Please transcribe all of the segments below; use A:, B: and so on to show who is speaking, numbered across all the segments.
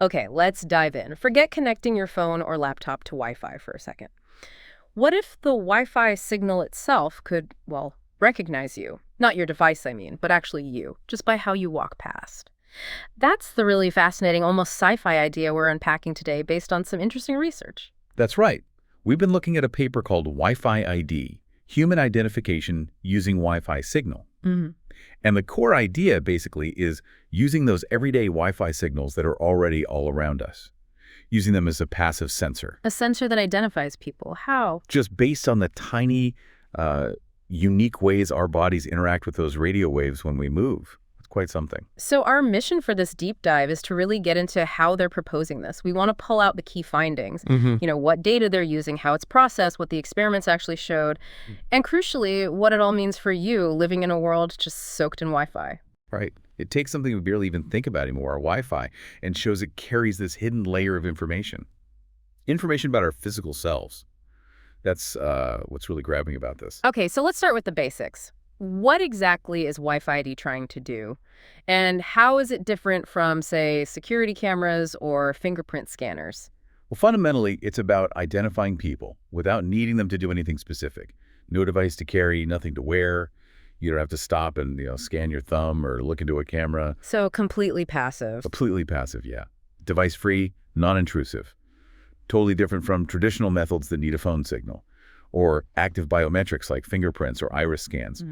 A: Okay, let's dive in. Forget connecting your phone or laptop to Wi-Fi for a second. What if the Wi-Fi signal itself could, well, recognize you? Not your device, I mean, but actually you, just by how you walk past. That's the really fascinating, almost sci-fi idea we're unpacking today based on some interesting research.
B: That's right. We've been looking at a paper called Wi-Fi-ID, Human Identification Using Wi-Fi Signal.
A: Hmm.
B: And the core idea, basically, is using those everyday Wi-Fi signals that are already all around us, using them as a passive sensor,
A: A sensor that identifies people. How?
B: just based on the tiny, unique ways our bodies interact with those radio waves when we move. It's quite something.
A: So our mission for this deep dive is to really get into how they're proposing this. We want to pull out the key findings, what data they're using, how it's processed, what the experiments actually showed, and crucially, what it all means for you living in a world just soaked in Wi-Fi.
B: Right. It takes something we barely even think about anymore, our Wi-Fi, and shows it carries this hidden layer of information. Information about our physical selves. That's what's really grabbing about this.
A: Okay, so let's start with the basics. What exactly is Wi-Fi-ID trying to do? And how is it different from, say, security cameras or fingerprint scanners?
B: Well, fundamentally, it's about identifying people without needing them to do anything specific. No device to carry, nothing to wear. You don't have to stop and scan your thumb or look into a camera.
A: So completely passive.
B: Completely passive, yeah. Device-free, non-intrusive. Totally different from traditional methods that need a phone signal, or active biometrics like fingerprints or iris scans.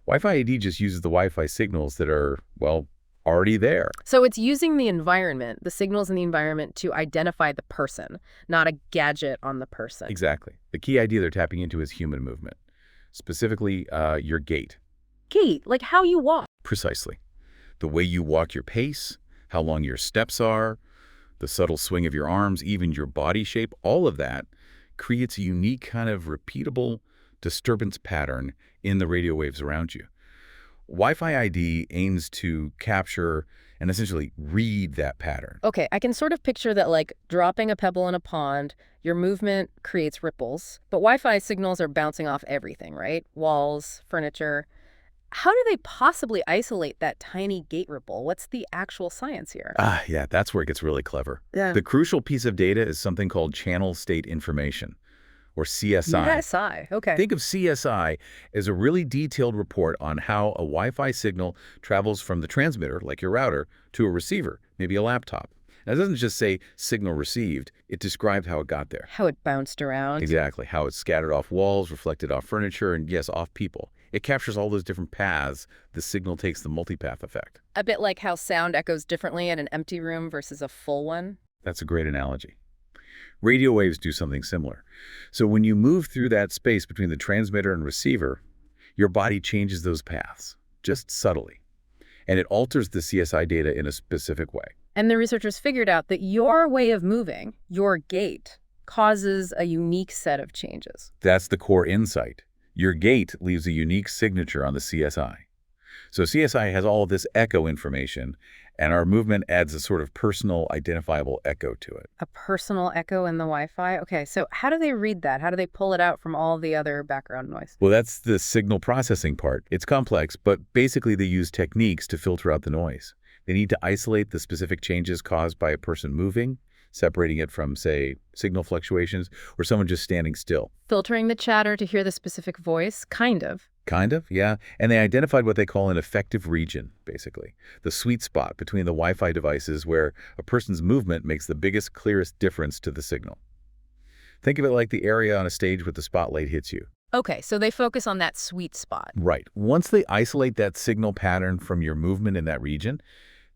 B: Wi-Fi ID just uses the Wi-Fi signals that are, well, already there.
A: So it's using the environment, the signals in the environment, to identify the person, not a gadget on the person.
B: Exactly. The key idea they're tapping into is human movement, specifically your gait.
A: Gait, like how you walk.
B: Precisely. The way you walk, your pace, how long your steps are, the subtle swing of your arms, even your body shape, all of that creates a unique kind of repeatable disturbance pattern in the radio waves around you. Wi-Fi ID aims to capture and essentially read that pattern.
A: Okay, I can sort of picture that like dropping a pebble in a pond, your movement creates ripples, but Wi-Fi signals are bouncing off everything, right? Walls, furniture. How do they possibly isolate that tiny gait ripple? What's the actual science here?
B: Yeah, that's where it gets really clever.
A: Yeah.
B: The crucial piece of data is something called channel state information, or CSI.
A: CSI, okay.
B: Think of CSI as a really detailed report on how a Wi-Fi signal travels from the transmitter, like your router, to a receiver, maybe a laptop. Now, it doesn't just say signal received. It describes how it got there.
A: How it bounced around.
B: Exactly. How it's scattered off walls, reflected off furniture, and yes, off people. It captures all those different paths. The signal takes the multipath effect.
A: A bit like how sound echoes differently in an empty room versus a full one.
B: That's a great analogy. Radio waves do something similar. So when you move through that space between the transmitter and receiver, your body changes those paths, just subtly. And it alters the CSI data in a specific way.
A: And the researchers figured out that your way of moving, your gait, causes a unique set of changes.
B: That's the core insight. Your gait leaves a unique signature on the CSI. So CSI has all of this echo information, and our movement adds a sort of personal, identifiable echo to it.
A: A personal echo in the Wi-Fi? Okay, so how do they read that? How do they pull it out from all the other background noise?
B: Well, that's the signal processing part. It's complex, but basically they use techniques to filter out the noise. They need to isolate the specific changes caused by a person moving, separating it from, say, signal fluctuations, or someone just standing still.
A: Filtering the chatter to hear the specific voice? Kind of.
B: Kind of, yeah. And they identified what they call an effective region, basically. The sweet spot between the Wi-Fi devices where a person's movement makes the biggest, clearest difference to the signal. Think of it like the area on a stage where the spotlight hits you.
A: Okay, so they focus on that sweet spot.
B: Right. Once they isolate that signal pattern from your movement in that region,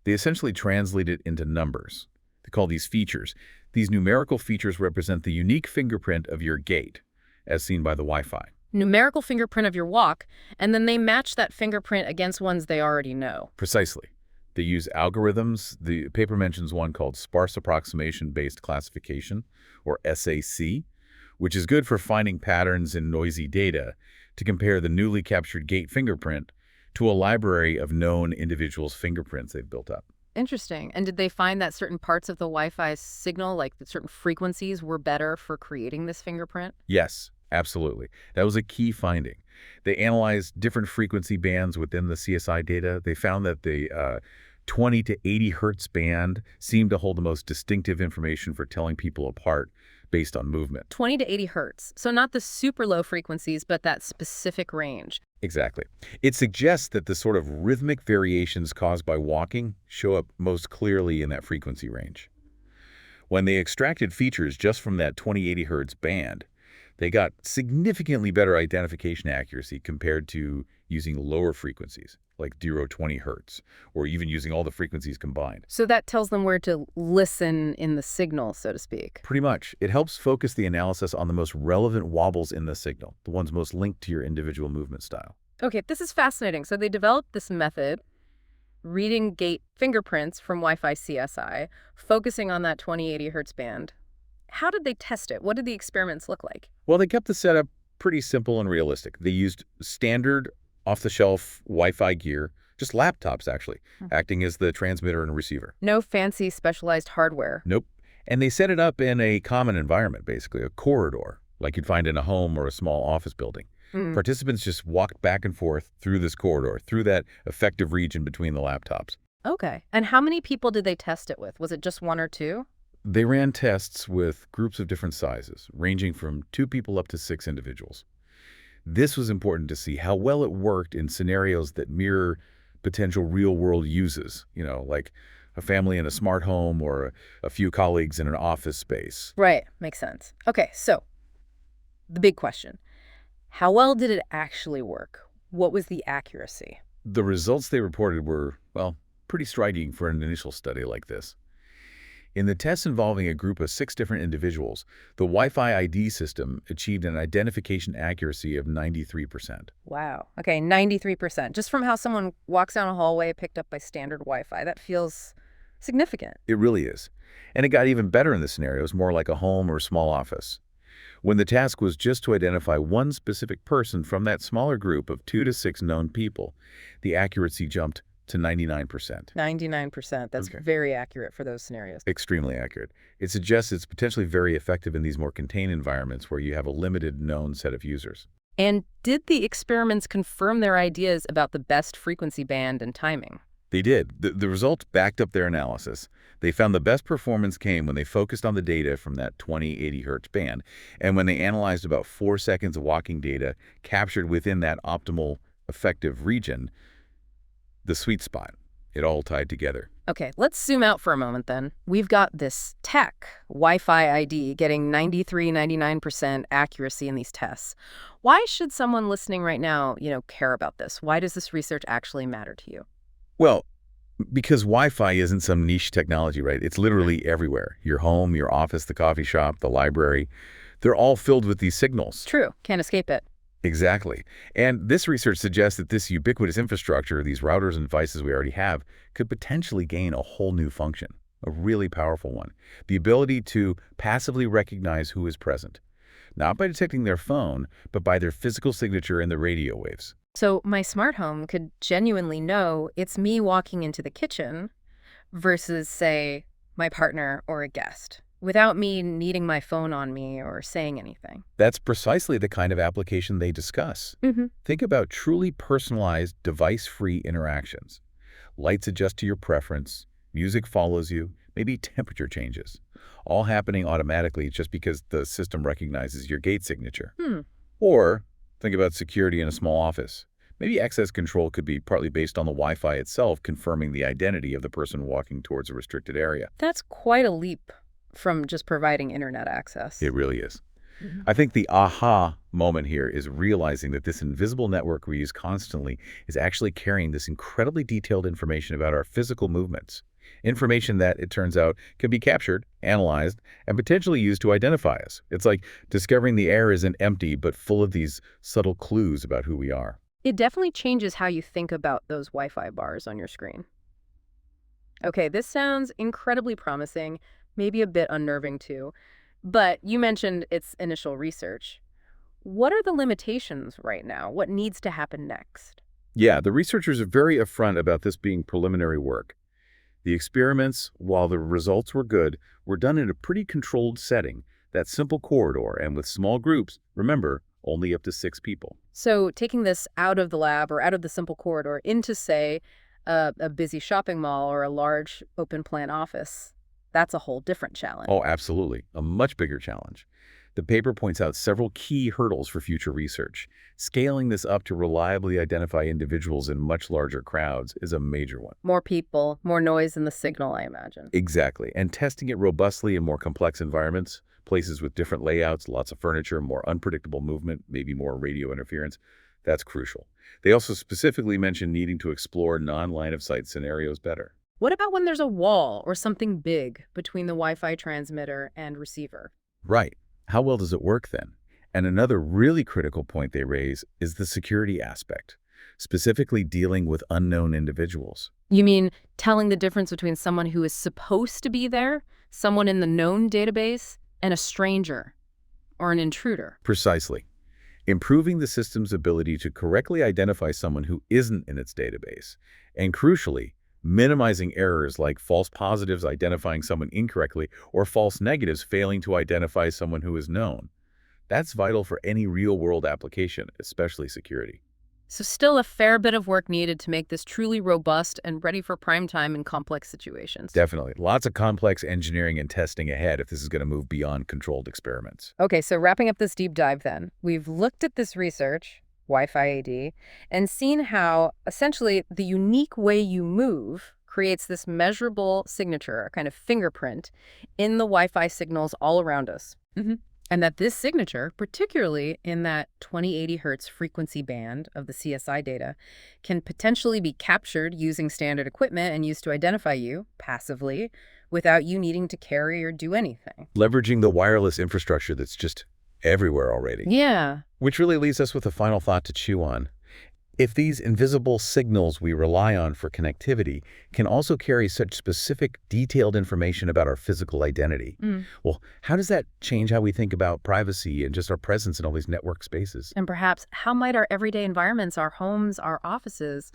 B: they essentially translate it into numbers. They call these features. These numerical features represent the unique fingerprint of your gait, as seen by the Wi-Fi.
A: Numerical fingerprint of your walk, and then they match that fingerprint against ones they already know.
B: Precisely. They use algorithms. The paper mentions one called sparse approximation-based classification, or SAC, which is good for finding patterns in noisy data to compare the newly captured gait fingerprint to a library of known individuals' fingerprints they've built up.
A: Interesting. And did they find that certain parts of the Wi-Fi signal, like that certain frequencies, were better for creating this fingerprint?
B: Yes, absolutely. That was a key finding. They analyzed different frequency bands within the CSI data. They found that the 20 to 80 hertz band seemed to hold the most distinctive information for telling people apart based on movement.
A: 20 to 80 hertz. So not the super low frequencies, but that specific range.
B: Exactly. It suggests that the sort of rhythmic variations caused by walking show up most clearly in that frequency range. When they extracted features just from that 20-80 hertz band, they got significantly better identification accuracy compared to using lower frequencies, like 0-20 hertz, or even using all the frequencies combined.
A: So that tells them where to listen in the signal, so to speak.
B: Pretty much. It helps focus the analysis on the most relevant wobbles in the signal, the ones most linked to your individual movement style.
A: Okay, this is fascinating. So they developed this method, reading gait fingerprints from Wi-Fi CSI, focusing on that 20-80 hertz band. How did they test it? What did the experiments look like?
B: Well, they kept the setup pretty simple and realistic. They used standard off-the-shelf Wi-Fi gear, just laptops actually, acting as the transmitter and receiver.
A: No fancy specialized hardware.
B: Nope. And they set it up in a common environment, basically, a corridor, like you'd find in a home or a small office building. Participants just walked back and forth through this corridor, through that effective region between the laptops.
A: Okay. And how many people did they test it with? Was it just one or two?
B: They ran tests with groups of different sizes, ranging from 2 people up to 6 individuals. This was important to see how well it worked in scenarios that mirror potential real-world uses, like a family in a smart home or a few colleagues in an office space.
A: Right. Makes sense. Okay, so the big question. How well did it actually work? What was the accuracy?
B: The results they reported were, well, pretty striking for an initial study like this. In the tests involving a group of 6 different individuals, the Wi-Fi ID system achieved an identification accuracy of 93%.
A: Wow. Okay, 93%. Just from how someone walks down a hallway picked up by standard Wi-Fi. That feels significant.
B: It really is. And it got even better in the scenarios, more like a home or small office. When the task was just to identify one specific person from that smaller group of 2 to 6 known people, the accuracy jumped to 99%.
A: 99%. That's
B: Okay.
A: very accurate for those scenarios.
B: Extremely accurate. It suggests it's potentially very effective in these more contained environments where you have a limited known set of users.
A: And did the experiments confirm their ideas about the best frequency band and timing?
B: They did. The results backed up their analysis. They found the best performance came when they focused on the data from that 20-80 hertz band, and when they analyzed about 4 seconds of walking data captured within that optimal effective region, the sweet spot. It all tied together.
A: Okay, let's zoom out for a moment then. We've got this tech, Wi-Fi ID, getting 93, 99% accuracy in these tests. Why should someone listening right now, care about this? Why does this research actually matter to you?
B: Well, because Wi-Fi isn't some niche technology, right? It's literally everywhere. Your home, your office, the coffee shop, the library. They're all filled with these signals.
A: True. Can't escape it.
B: Exactly. And this research suggests that this ubiquitous infrastructure, these routers and devices we already have, could potentially gain a whole new function, a really powerful one. The ability to passively recognize who is present, not by detecting their phone, but by their physical signature in the radio waves.
A: So my smart home could genuinely know it's me walking into the kitchen versus, say, my partner or a guest, without me needing my phone on me or saying anything.
B: That's precisely the kind of application they discuss. Think about truly personalized, device-free interactions. Lights adjust to your preference, music follows you, maybe temperature changes, all happening automatically just because the system recognizes your gate signature. Or think about security in a small office. Maybe access control could be partly based on the Wi-Fi itself confirming the identity of the person walking towards a restricted area.
A: That's quite a leap from just providing internet access.
B: It really is. I think the aha moment here is realizing that this invisible network we use constantly is actually carrying this incredibly detailed information about our physical movements. Information that, it turns out, can be captured, analyzed, and potentially used to identify us. It's like discovering the air isn't empty, but full of these subtle clues about who we are.
A: It definitely changes how you think about those Wi-Fi bars on your screen. Okay, this sounds incredibly promising, maybe a bit unnerving too, but you mentioned its initial research. What are the limitations right now? What needs to happen next?
B: Yeah, the researchers are very upfront about this being preliminary work. The experiments, while the results were good, were done in a pretty controlled setting, that simple corridor, and with small groups, remember, only up to 6 people.
A: So taking this out of the lab or out of the simple corridor into, say, A busy shopping mall or a large open plan office, that's a whole different challenge.
B: Oh, absolutely. A much bigger challenge. The paper points out several key hurdles for future research. Scaling this up to reliably identify individuals in much larger crowds is a major one.
A: More people, more noise in the signal, I imagine.
B: Exactly. And testing it robustly in more complex environments, places with different layouts, lots of furniture, more unpredictable movement, maybe more radio interference, that's crucial. They also specifically mention needing to explore non-line of sight scenarios better.
A: What about when there's a wall or something big between the Wi-Fi transmitter and receiver?
B: Right. How well does it work then? And another really critical point they raise is the security aspect, specifically dealing with unknown individuals.
A: You mean telling the difference between someone who is supposed to be there, someone in the known database, and a stranger or an intruder?
B: Precisely. Improving the system's ability to correctly identify someone who isn't in its database, and crucially, minimizing errors like false positives identifying someone incorrectly or false negatives failing to identify someone who is known. That's vital for any real-world application, especially security.
A: So still a fair bit of work needed to make this truly robust and ready for prime time in complex situations.
B: Definitely. Lots of complex engineering and testing ahead if this is going to move beyond controlled experiments.
A: Okay, so wrapping up this deep dive then, we've looked at this research, Wi-Fi-ID, and seen how essentially the unique way you move creates this measurable signature, a kind of fingerprint, in the Wi-Fi signals all around us. And that this signature, particularly in that 2080 hertz frequency band of the CSI data, can potentially be captured using standard equipment and used to identify you passively without you needing to carry or do anything.
B: Leveraging the wireless infrastructure that's just everywhere already.
A: Yeah.
B: Which really leaves us with a final thought to chew on. If these invisible signals we rely on for connectivity can also carry such specific, detailed information about our physical identity, well, how does that change how we think about privacy and just our presence in all these network spaces?
A: And perhaps how might our everyday environments, our homes, our offices,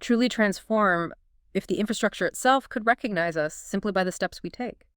A: truly transform if the infrastructure itself could recognize us simply by the steps we take?